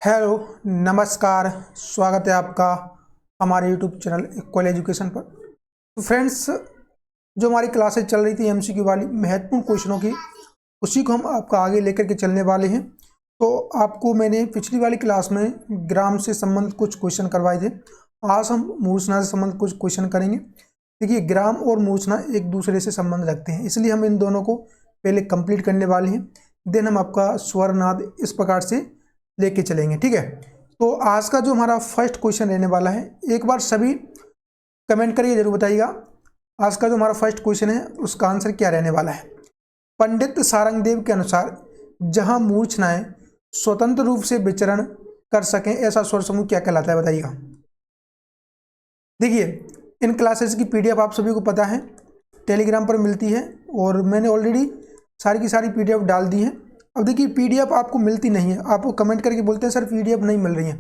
Hello, नमस्कार। स्वागत है आपका हमारे यूट्यूब चैनल इक्वल एजुकेशन पर। तो फ्रेंड्स, जो हमारी क्लासेज चल रही थी एमसीक्यू वाली महत्वपूर्ण क्वेश्चनों की, उसी को हम आपका आगे लेकर के चलने वाले हैं। तो आपको मैंने पिछली वाली क्लास में ग्राम से संबंधित कुछ क्वेश्चन करवाए थे। आज हम मूर्छना से संबंधित कुछ क्वेश्चन करेंगे। देखिए, ग्राम और मूर्छना एक दूसरे से संबंध रखते हैं, इसलिए हम इन दोनों को पहले कंप्लीट करने वाले हैं। देन हम आपका स्वर नाद इस प्रकार से लेके चलेंगे, ठीक है। तो आज का जो हमारा फर्स्ट क्वेश्चन रहने वाला है, एक बार सभी कमेंट करके जरूर बताइएगा आज का जो हमारा फर्स्ट क्वेश्चन है उसका आंसर क्या रहने वाला है। पंडित सारंगदेव के अनुसार जहां मूर्छनाएं स्वतंत्र रूप से विचरण कर सकें ऐसा स्वर समूह क्या कहलाता है, बताइएगा। देखिए, इन क्लासेस की पीडीएफ आप सभी को पता है टेलीग्राम पर मिलती है, और मैंने ऑलरेडी सारी की सारी पीडीएफ डाल दी है। अब देखिए, पीडीएफ आपको मिलती नहीं है, आपको कमेंट करके बोलते हैं सर पीडीएफ नहीं मिल रही है।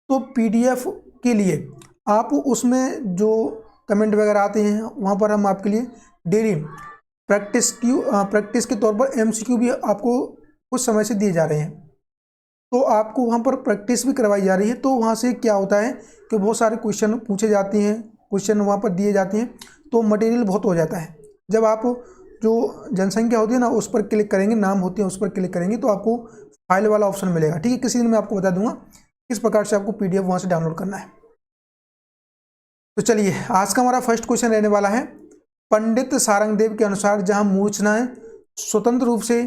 तो पीडीएफ के लिए आप उसमें जो कमेंट वगैरह आते हैं वहाँ पर हम आपके लिए डेली प्रैक्टिस के तौर पर एमसीक्यू भी आपको कुछ समय से दिए जा रहे हैं। तो आपको वहाँ पर प्रैक्टिस भी करवाई जा रही है। तो वहाँ से क्या होता है कि बहुत सारे क्वेश्चन पूछे जाते हैं, क्वेश्चन वहाँ पर दिए जाते हैं, तो मटेरियल बहुत हो जाता है। जब आप जो जनसंख्या होती है ना उस पर क्लिक करेंगे, नाम होते हैं उस पर क्लिक करेंगे, तो आपको फाइल वाला ऑप्शन मिलेगा, ठीक है। किसी दिन मैं आपको बता दूंगा किस प्रकार से आपको पीडीएफ वहाँ से डाउनलोड करना है। तो चलिए, आज का हमारा फर्स्ट क्वेश्चन रहने वाला है, पंडित सारंगदेव के अनुसार जहाँ मूर्छनाएं स्वतंत्र रूप से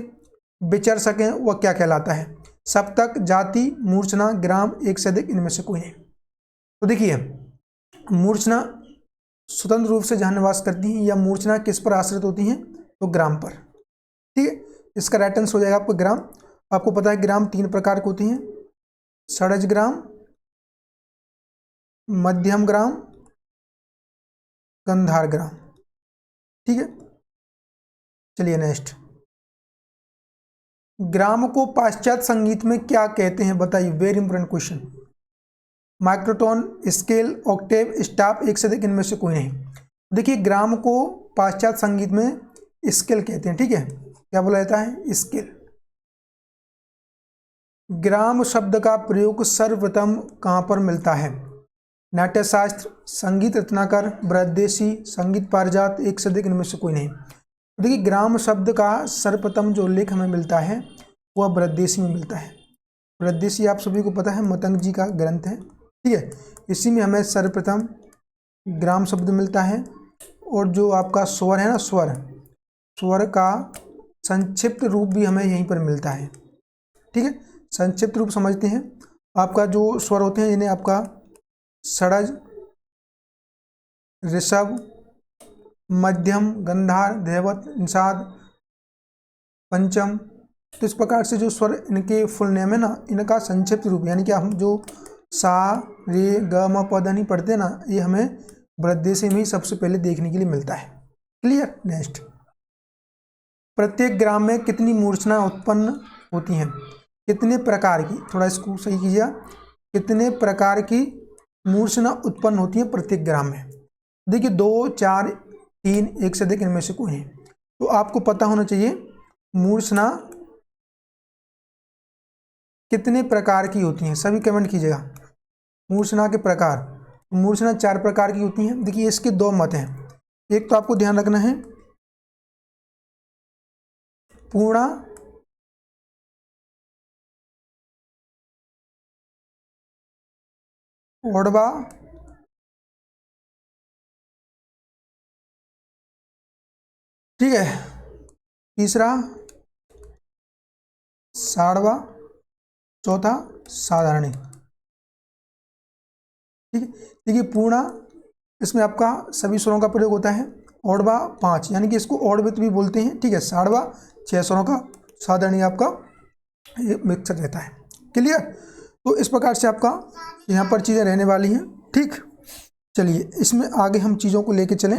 विचर सकें वह क्या कहलाता है। सप्तक, जाति, मूर्छना, ग्राम, एक से अधिक, इनमें से कोई नहीं। तो देखिए, मूर्छना स्वतंत्र रूप से जहाँ निवास करती हैं या मूर्छना किस पर आश्रित होती हैं, तो ग्राम पर, ठीक है। इसका राइट आंसर हो जाएगा आपका ग्राम। आपको पता है ग्राम 3 प्रकार के होती हैं, षडज ग्राम, मध्यम ग्राम, गंधार ग्राम, ठीक है। चलिए नेक्स्ट, ग्राम को पाश्चात्य संगीत में क्या कहते हैं, बताइए। Very important question. Microtone, scale, octave, staff, एक से अधिक, इनमें से कोई नहीं। देखिए, ग्राम को पाश्चात्य संगीत में स्केल कहते हैं, ठीक है। क्या बोला जाता है, स्केल। ग्राम शब्द का प्रयोग सर्वप्रथम कहाँ पर मिलता है। नाट्यशास्त्र, संगीत रत्नाकर, बृहदेशी, संगीत पारिजात, एक से अधिक, इनमें से कोई नहीं। देखिए, ग्राम शब्द का सर्वप्रथम जो उल्लेख हमें मिलता है वह बृहदेशी में मिलता है। बृहदेशी आप सभी को पता है मतंग जी का ग्रंथ है, ठीक है। इसी में हमें सर्वप्रथम ग्राम शब्द मिलता है। और जो आपका स्वर है ना, स्वर का संक्षिप्त रूप भी हमें यहीं पर मिलता है, ठीक है। संक्षिप्त रूप समझते हैं, आपका जो स्वर होते हैं इन्हें आपका षडज, ऋषभ, मध्यम, गंधार, धैवत, निषाद, पंचम। तो इस प्रकार से जो स्वर इनके फुल नेम है ना, इनका संक्षिप्त रूप, यानी कि हम जो सा, रे, ग, म, प, ध, नि पढ़ते हैं ना, ये हमें बृहदेशी में ही सबसे पहले देखने के लिए मिलता है। क्लियर। नेक्स्ट, प्रत्येक ग्राम में कितनी मूर्छना उत्पन्न होती हैं, कितने प्रकार की, थोड़ा इसको सही कीजिएगा, कितने प्रकार की मूर्छना उत्पन्न होती है प्रत्येक ग्राम में। देखिए, 2, 4, 3, एक से अधिक, इनमें से कोई नहीं। तो आपको पता होना चाहिए मूर्छना कितने प्रकार की होती हैं, सभी कमेंट कीजिएगा। मूर्छना के प्रकार, मूर्छना 4 प्रकार की होती हैं। देखिए, इसके 2 मत हैं। एक तो आपको ध्यान रखना है, पूर्णा ओडवा, ठीक है। तीसरा साड़वा, चौथा साधारणी, ठीक है। देखिए, पूर्णा, इसमें आपका सभी स्वरों का प्रयोग होता है। ओडवा 5, यानी कि इसको ओडवित भी बोलते हैं, ठीक है। साड़वा 6 स्वरों का, साधारणी आपका मिक्सर रहता है। क्लियर। तो इस प्रकार से आपका यहाँ पर चीज़ें रहने वाली हैं, ठीक। चलिए, इसमें आगे हम चीज़ों को लेके चलें।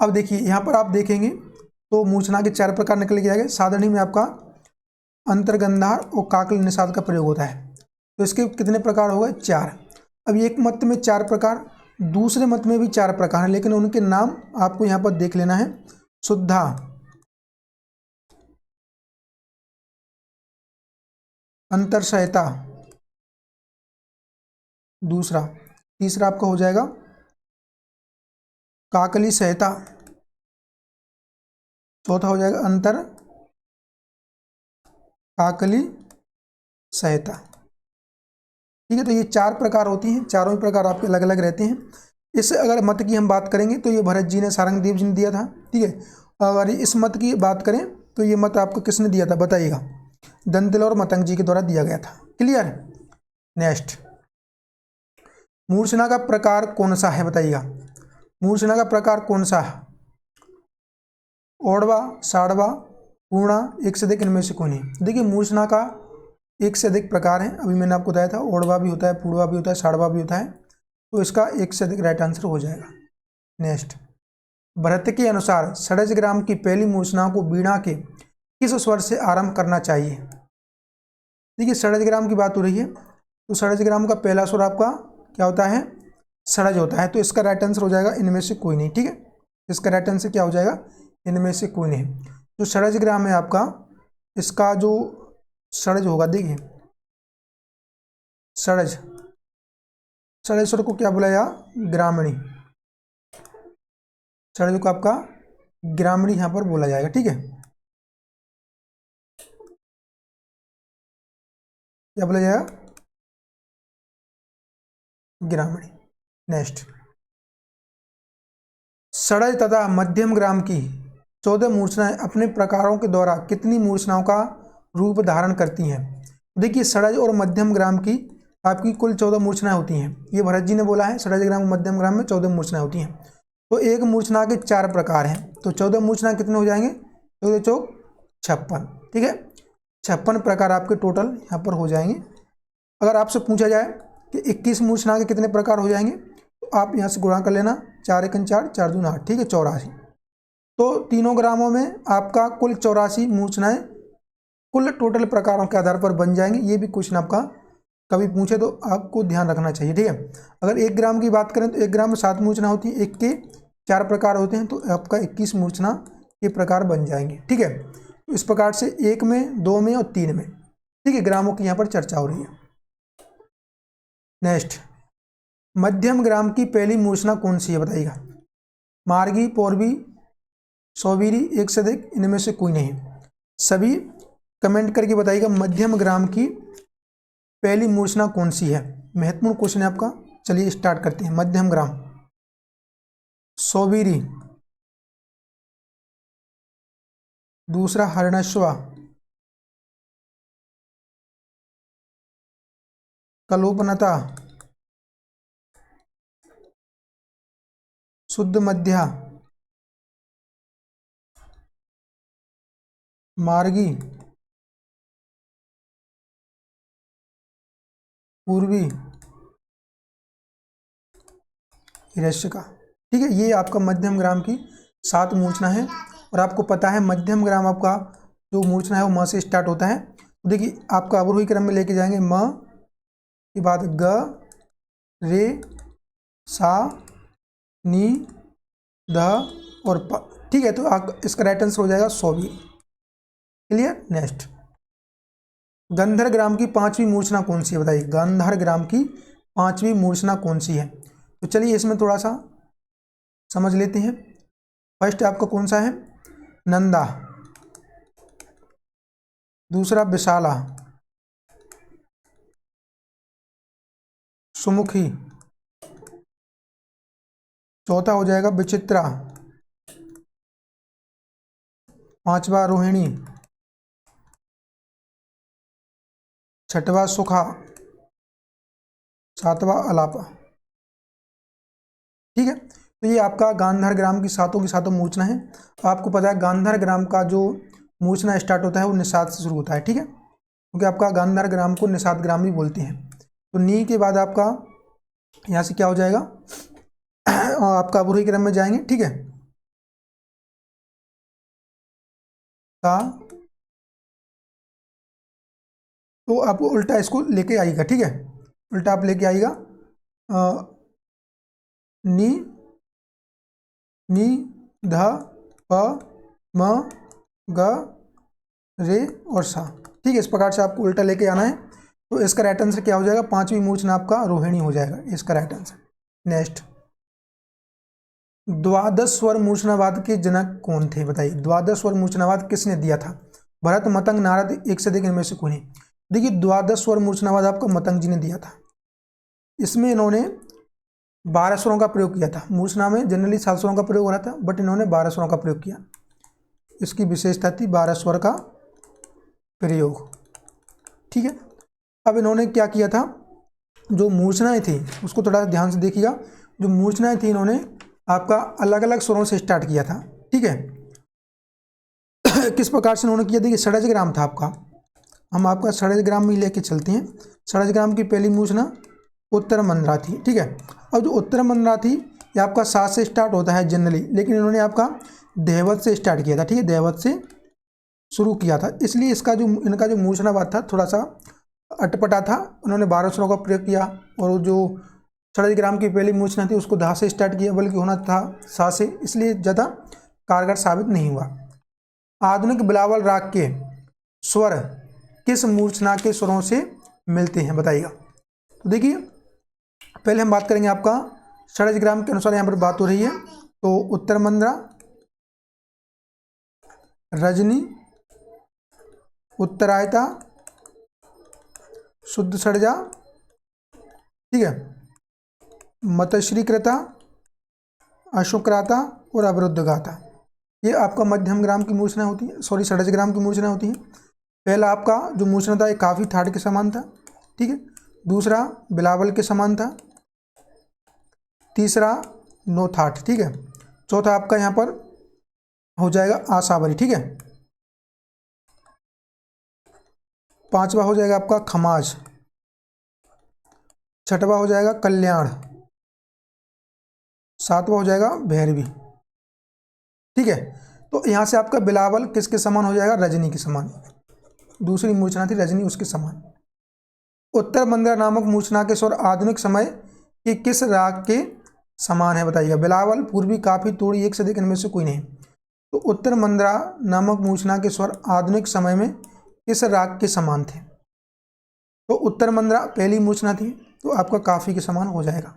अब देखिए, यहाँ पर आप देखेंगे तो मूर्छना के 4 प्रकार निकल के आएंगे। साधारणी में आपका अंतर्गंधार और काकल निषाद का प्रयोग होता है। तो इसके कितने प्रकार हो गए, 4। अब एक मत में 4 प्रकार, दूसरे मत में भी 4 प्रकार हैं, लेकिन उनके नाम आपको यहाँ पर देख लेना है। शुद्धा, अंतर सहायता दूसरा। तीसरा आपका हो जाएगा काकली सहायता। चौथा हो जाएगा अंतर काकली सहायता। ठीक है, तो ये 4 प्रकार होती हैं, चारों ही प्रकार आपके अलग अलग रहते हैं। इस अगर मत की हम बात करेंगे तो ये भरत जी ने, सारंगदेव जी ने दिया था। ठीक है, अगर इस मत की बात करें तो ये मत आपको किसने दिया था बताइएगा? दंतिल और मतंग जी के द्वारा दिया गया था। क्लियर। नेक्स्ट, मूर्छना का प्रकार कौन सा है बताइएगा? मूर्छना का प्रकार कौन सा है? ओडवा, साड़वा, पूर्णा, एक से अधिक, इनमें से कोई नहीं। देखिए मूर्छना का एक से अधिक प्रकार है, अभी मैंने आपको बताया था। ओडवा भी होता है, पूर्वा भी होता है, साड़वा भी होता है, तो इसका एक से अधिक राइट आंसर हो जाएगा। नेक्स्ट, भरत के अनुसार षड्जग्राम की पहली मूर्छना को वीणा के किस स्वर से आरंभ करना चाहिए? देखिए षड्जग्राम की बात हो रही है, तो षड्जग्राम का पहला स्वर आपका क्या होता है? षड्ज होता है, तो इसका राइट आंसर हो जाएगा इनमें से कोई नहीं। ठीक है, इसका राइट आंसर क्या हो जाएगा? इनमें से कोई नहीं। जो षड्जग्राम है आपका, इसका जो षड्ज होगा, देखिए षड्ज, षड्ज स्वर को क्या बोला या ग्रामणी, षड्ज को आपका ग्रामणी यहां पर बोला जाएगा। ठीक है, क्या बोला जाएगा? ग्रामणी। नेक्स्ट, षड्ज तथा मध्यम ग्राम की 14 मूर्छनाएं अपने प्रकारों के द्वारा कितनी मूर्छनाओं का रूप धारण करती हैं? देखिए षड्ज और मध्यम ग्राम की आपकी कुल 14 मूर्छनाएं होती हैं। ये भरत जी ने बोला है, षड्ज ग्राम और मध्यम ग्राम में 14 मूर्छनाएं होती हैं। तो एक मूर्छना के 4 प्रकार हैं, तो 14 मूर्छना कितने हो जाएंगे? 14 चौक 56। ठीक है, 56 प्रकार आपके टोटल यहाँ पर हो जाएंगे। अगर आपसे पूछा जाए कि 21 मूर्छना के कितने प्रकार हो जाएंगे, तो आप यहाँ से गुणा कर लेना, 4 एकम 4, 4 दूना 8। ठीक है, 84। तो तीनों ग्रामों में आपका कुल 84 मूर्छनाएं कुल टोटल प्रकारों के आधार पर बन जाएंगे। ये भी क्वेश्चन आपका कभी पूछे तो आपको ध्यान रखना चाहिए। ठीक है, अगर 1 ग्राम की बात करें तो 1 ग्राम में 7 मूर्छना होती है, 1 के 4 प्रकार होते हैं, तो आपका 21 मूर्छना के प्रकार बन जाएंगे। ठीक है, तो इस प्रकार से 1 में, 2 में और 3 में, ठीक है, ग्रामों की यहाँ पर चर्चा हो रही है। नेक्स्ट, मध्यम ग्राम की पहली मूर्छना कौन सी है बताइएगा? मार्गी, पौरवी, सौवीरी, एक से अधिक, इनमें से कोई नहीं। सभी कमेंट करके बताइएगा मध्यम ग्राम की पहली मूर्छना कौन सी है। महत्वपूर्ण क्वेश्चन है आपका। चलिए स्टार्ट करते हैं। मध्यम ग्राम, सौवीरी, दूसरा हर्णश्वा, कलोपनता, शुद्ध मध्या, मार्गी, पूर्वी, हिरण्यका। ठीक है, ये आपका मध्यम ग्राम की 7 मूर्छना है। और आपको पता है मध्यम ग्राम आपका जो मूर्छना है वो म से स्टार्ट होता है। तो देखिए आपका अवरोही क्रम में लेके जाएंगे, म के बाद ग, रे, सा, नी, ध और प। ठीक है, तो आप इसका राइट आंसर हो जाएगा 120। क्लियर। नेक्स्ट, गांधार ग्राम की 5वीं मूर्छना कौन सी है बताइए? गांधार ग्राम की 5वीं मूर्छना कौन सी है? तो चलिए इसमें थोड़ा सा समझ लेते हैं। फर्स्ट आपका कौन सा है? नंदा, दूसरा विशाला, सुमुखी, चौथा हो जाएगा विचित्रा, पांचवा रोहिणी, छठवा सुखा, सातवां अलापा। ठीक है, तो ये आपका गांधार ग्राम की सातों मूर्छना है। आपको पता है गांधार ग्राम का जो मूर्छना स्टार्ट होता है वो निषाद से शुरू होता है। ठीक है, क्योंकि आपका गांधार ग्राम को निषाद ग्राम भी बोलते हैं। तो नी के बाद आपका यहाँ से क्या हो जाएगा? आपका अवरोही क्रम में जाएंगे। ठीक है, ता, तो आपको उल्टा इसको लेके आएगा। ठीक है, उल्टा आप लेके आएगा। नी, नी, ध, प, म, ग, रे और सा। ठीक है, इस प्रकार से आपको उल्टा लेके आना है। तो इसका राइट आंसर क्या हो जाएगा, पांचवी मूर्छना आपका रोहिणी हो जाएगा इसका राइट आंसर। नेक्स्ट, द्वादश स्वर मूर्छनावाद के जनक कौन थे, बताइए। द्वादश स्वर मूर्छनावाद किसने दिया था, भरत, मतंग, नारद, एक से अधिक इनमें से कोई नहीं। देखिए द्वादश स्वर मूर्छनावाद आपका मतंग जी ने दिया था। इसमें इन्होंने 12 स्वरों का प्रयोग किया था। मूर्छना में जनरली 7 स्वरों का प्रयोग हो रहा था, बट इन्होंने 12 स्वरों का प्रयोग किया। इसकी विशेषता थी 12 स्वर का प्रयोग। ठीक है, अब इन्होंने क्या किया था, जो मूर्छनाएं थी उसको थोड़ा ध्यान से देखिएगा। जो मूर्छनाएं थी इन्होंने आपका अलग अलग स्वरों से स्टार्ट किया था। ठीक है, किस प्रकार से उन्होंने किया, देखिए षडजग्राम था आपका, हम आपका षडजग्राम में लेके चलते हैं। षडजग्राम की पहली मूर्छना उत्तर मंद्रा थी। ठीक है, अब जो उत्तर मंद्रा थी ये आपका 7 से स्टार्ट होता है जनरली, लेकिन इन्होंने आपका देहवत से स्टार्ट किया था। ठीक है, देहवत से शुरू किया था, इसलिए इनका जो मूर्छनावाद था थोड़ा सा अटपटा था। उन्होंने 12 स्वरों का प्रयोग किया, और जो षडजग्राम की पहली मूर्छना थी उसको धा से स्टार्ट किया, बल्कि होना था सा से, इसलिए ज़्यादा कारगर साबित नहीं हुआ। आधुनिक बिलावल राग के स्वर किस मूर्छना के स्वरों से मिलते हैं, बताइएगा। तो देखिए पहले हम बात करेंगे आपका षडजग्राम के अनुसार, यहाँ पर बात हो रही है तो उत्तर मंद्रा, रजनी, उत्तरायता, शुद्ध षडजा, ठीक है, मतश्रीकृता, अशुक्राता और अवरुद्धगाता, ये आपका मध्यम ग्राम की मूर्छना होती है, सॉरी षडजग्राम की मूर्छना होती है। पहला आपका जो मूर्छना था ये काफ़ी ठाट के समान था। ठीक है, दूसरा बिलावल के समान था, तीसरा नो थाट। ठीक है, चौथा आपका यहाँ पर हो जाएगा आशावरी। ठीक है, पांचवा हो जाएगा आपका खमाज, छठवा हो जाएगा कल्याण, सातवां हो जाएगा भैरवी। ठीक है, तो यहाँ से आपका बिलावल किसके समान हो जाएगा, रजनी के समान। दूसरी मूर्छना थी रजनी, उसके समान। उत्तर मंद्रा नामक मूर्छना के स्वर आधुनिक समय के किस राग के समान है, बताइएगा। बिलावल, पूर्वी, काफी, तोड़ी, एक से अधिक इनमें से कोई नहीं। तो उत्तर मंद्रा नामक मूर्छना के स्वर आधुनिक समय में किस राग के समान थे, तो उत्तर मंद्रा पहली मूर्छना थी, तो आपका काफी के समान हो जाएगा।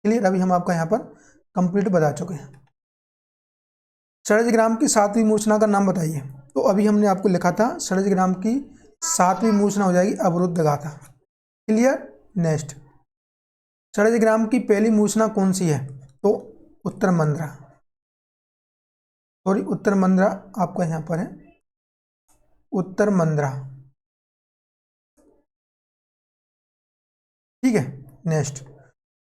क्लियर, अभी हम आपका यहाँ पर कंप्लीट बता चुके हैं। षडजग्राम की 7वीं मूर्छना का नाम बताइए। तो अभी हमने आपको लिखा था षडजग्राम की 7वीं मूर्छना हो जाएगी अवरुद्धगाथा। क्लियर, नेक्स्ट, षडजग्राम की पहली मूर्छना कौन सी है, तो उत्तर मंद्रा, सॉरी उत्तर मंद्रा आपका यहाँ पर है, उत्तर मंद्रा। ठीक है, नेक्स्ट,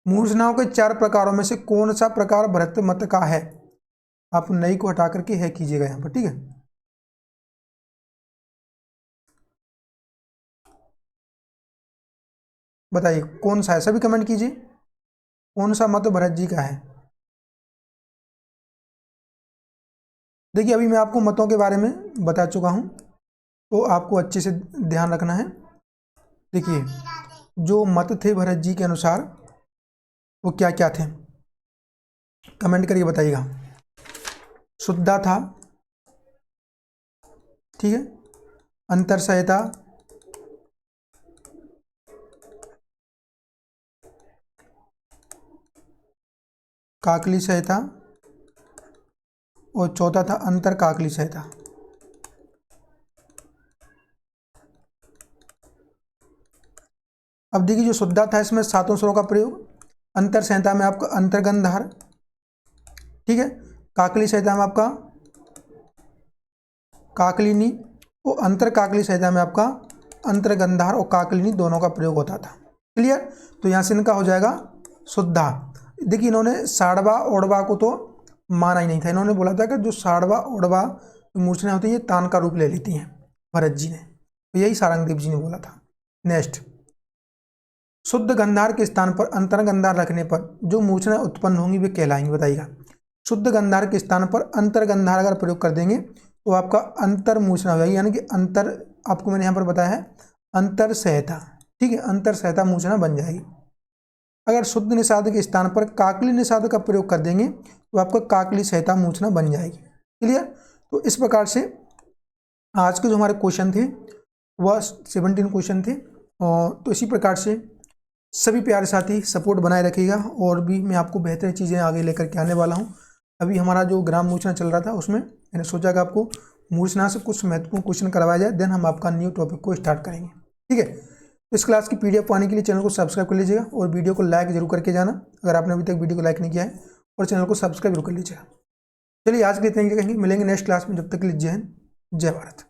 मूर्छनाओं के 4 प्रकारों में से कौन सा प्रकार भरत मत का है, आप नई को हटा करके है कीजिएगा यहाँ पर। ठीक है, बताइए कौन सा है, सभी कमेंट कीजिए कौन सा मत भरत जी का है। देखिए अभी मैं आपको मतों के बारे में बता चुका हूँ, तो आपको अच्छे से ध्यान रखना है। देखिए जो मत थे भरत जी के अनुसार वो क्या क्या थे, कमेंट करके बताइएगा। शुद्धा था, ठीक है, अंतर संहिता, काकली संहिता, और चौथा था अंतर काकली संहिता। अब देखिए जो शुद्धा था इसमें 7 स्वरों का प्रयोग, अंतर संहिता में आपका अंतर्गंधार, ठीक है, काकली संहिता में आपका काकलिनी, और अंतर काकली संहिता में आपका अंतर्गंधार और काकलिनी दोनों का प्रयोग होता था। क्लियर, तो यहाँ से इनका हो जाएगा शुद्धा। देखिए इन्होंने साड़वा ओडवा को तो माना ही नहीं था, इन्होंने बोला था कि जो साड़वा ओडवा मूर्छनाएं होती है ये तान का रूप ले लेती हैं भरत जी ने, तो यही सारंगदेव जी ने बोला था। नेक्स्ट, शुद्ध गंधार के स्थान पर अंतर्गंधार रखने पर जो मूर्छनाएं उत्पन्न होंगी वे कहलाएंगी, बताइएगा। शुद्ध गंधार के स्थान पर अंतर्गंधार अगर प्रयोग कर देंगे तो आपका अंतर मूर्छना हो जाएगी, यानी कि अंतर, आपको मैंने यहाँ पर बताया है अंतर संहिता। ठीक है, अंतर संहिता मूर्छना बन जाएगी। अगर शुद्ध निषाद के स्थान पर काकली निषाद का प्रयोग कर देंगे तो आपका काकली संहिता मूर्छना बन जाएगी। क्लियर, तो इस प्रकार से आज के जो हमारे क्वेश्चन थे वह 17 क्वेश्चन थे। और तो इसी प्रकार से सभी प्यारे साथी सपोर्ट बनाए रखिएगा, और भी मैं आपको बेहतर चीज़ें आगे लेकर के आने वाला हूँ। अभी हमारा जो ग्राम मूर्छना चल रहा था उसमें मैंने सोचा कि आपको मूर्छना से कुछ महत्वपूर्ण क्वेश्चन करवाया जाए, देन हम आपका न्यू टॉपिक को स्टार्ट करेंगे। ठीक है, तो इस क्लास की PDF पाने के लिए चैनल को सब्सक्राइब कर लीजिएगा और वीडियो को लाइक जरूर करके जाना, अगर आपने अभी तक वीडियो को लाइक नहीं किया है, और चैनल को सब्सक्राइब जरूर कर लीजिएगा। चलिए आज के लिए इतना ही कहेंगे, मिलेंगे नेक्स्ट क्लास में। जब तक के लिए जय हिंद, जय भारत।